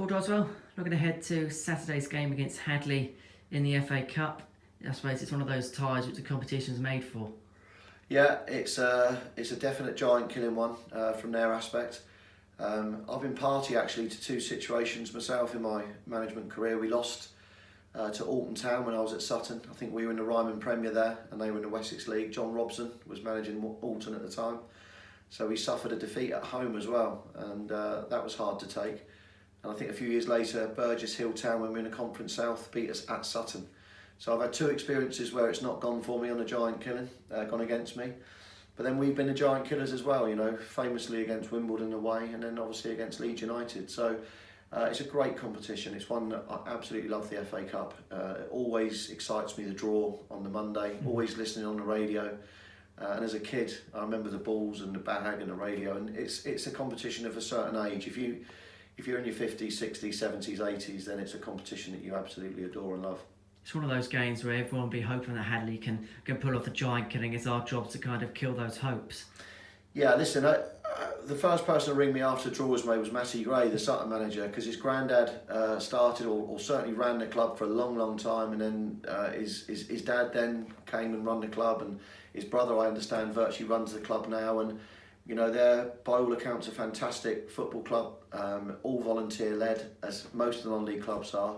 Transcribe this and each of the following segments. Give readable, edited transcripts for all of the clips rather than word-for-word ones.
Paul Doswell, looking ahead to Saturday's game against Hadley in the FA Cup. I suppose it's one of those ties which the competition's made for. Yeah, it's a definite giant killing one from their aspect. I've been party actually to two situations myself in my management career. We lost to Alton Town when I was at Sutton. I think we were in the Ryman Premier there and they were in the Wessex League. John Robson was managing Alton at the time. So we suffered a defeat at home as well, and that was hard to take. And I think a few years later, Burgess Hill Town, when we were in the Conference South, beat us at Sutton. So I've had two experiences where it's not gone for me on a giant killing, gone against me. But then we've been the giant killers as well, you know, famously against Wimbledon away and then obviously against Leeds United. So it's a great competition. It's one that I absolutely love, the FA Cup. It always excites me, the draw on the Monday, always listening on the radio. And as a kid, I remember the balls and the bag and the radio, and it's a competition of a certain age. If you're in your 50s, 60s, 70s, 80s, then it's a competition that you absolutely adore and love. It's one of those games where everyone will be hoping that Hadley can pull off the giant killing. It's our job to kind of kill those hopes. Yeah, listen, the first person to ring me after the draw was Matty Gray, the Sutton manager, because his granddad started or certainly ran the club for a long, long time, and then his dad then came and run the club, and his brother, I understand, virtually runs the club now, and you know, they're by all accounts a fantastic football club, all volunteer led, as most of the non-league clubs are.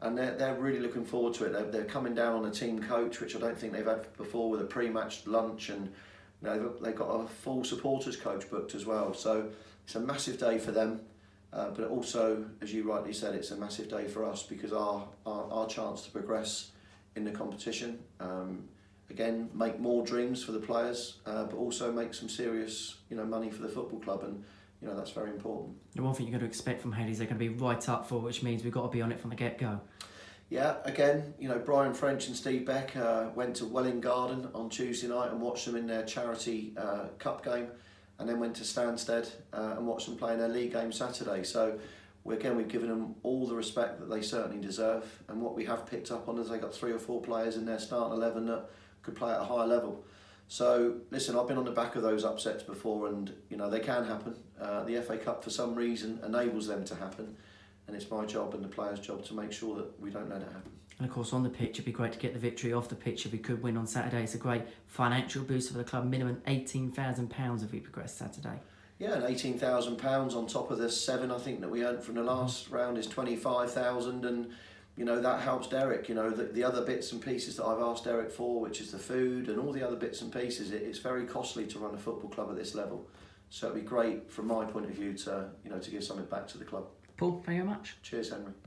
And they're really looking forward to it. They're coming down on a team coach, which I don't think they've had before, with a pre-match lunch, and you know, they've got a full supporters coach booked as well. So it's a massive day for them, but also, as you rightly said, it's a massive day for us because our chance to progress in the competition. Again, make more dreams for the players, but also make some serious, money for the football club, and that's very important. The one thing you're going to expect from Hadley is they're going to be right up for, which means we've got to be on it from the get-go. Yeah, again, Brian French and Steve Beck went to Welling Garden on Tuesday night and watched them in their charity cup game, and then went to Stansted and watched them play in their league game Saturday. So we've given them all the respect that they certainly deserve, and what we have picked up on is they got 3 or 4 players in their starting 11 that could play at a higher level. So listen, I've been on the back of those upsets before, and they can happen. The FA Cup for some reason enables them to happen, and it's my job and the players' job to make sure that we don't let it happen. And of course on the pitch it'd be great to get the victory off the pitch if we could win on Saturday. It's a great financial boost for the club, minimum £18,000 if we progress Saturday. Yeah, and £18,000 on top of the 7 I think that we earned from the last round is 25,000, and that helps Derek. The other bits and pieces that I've asked Derek for, which is the food and all the other bits and pieces, it's very costly to run a football club at this level. So it'd be great from my point of view to give something back to the club. Paul, thank you very much. Cheers, Henry.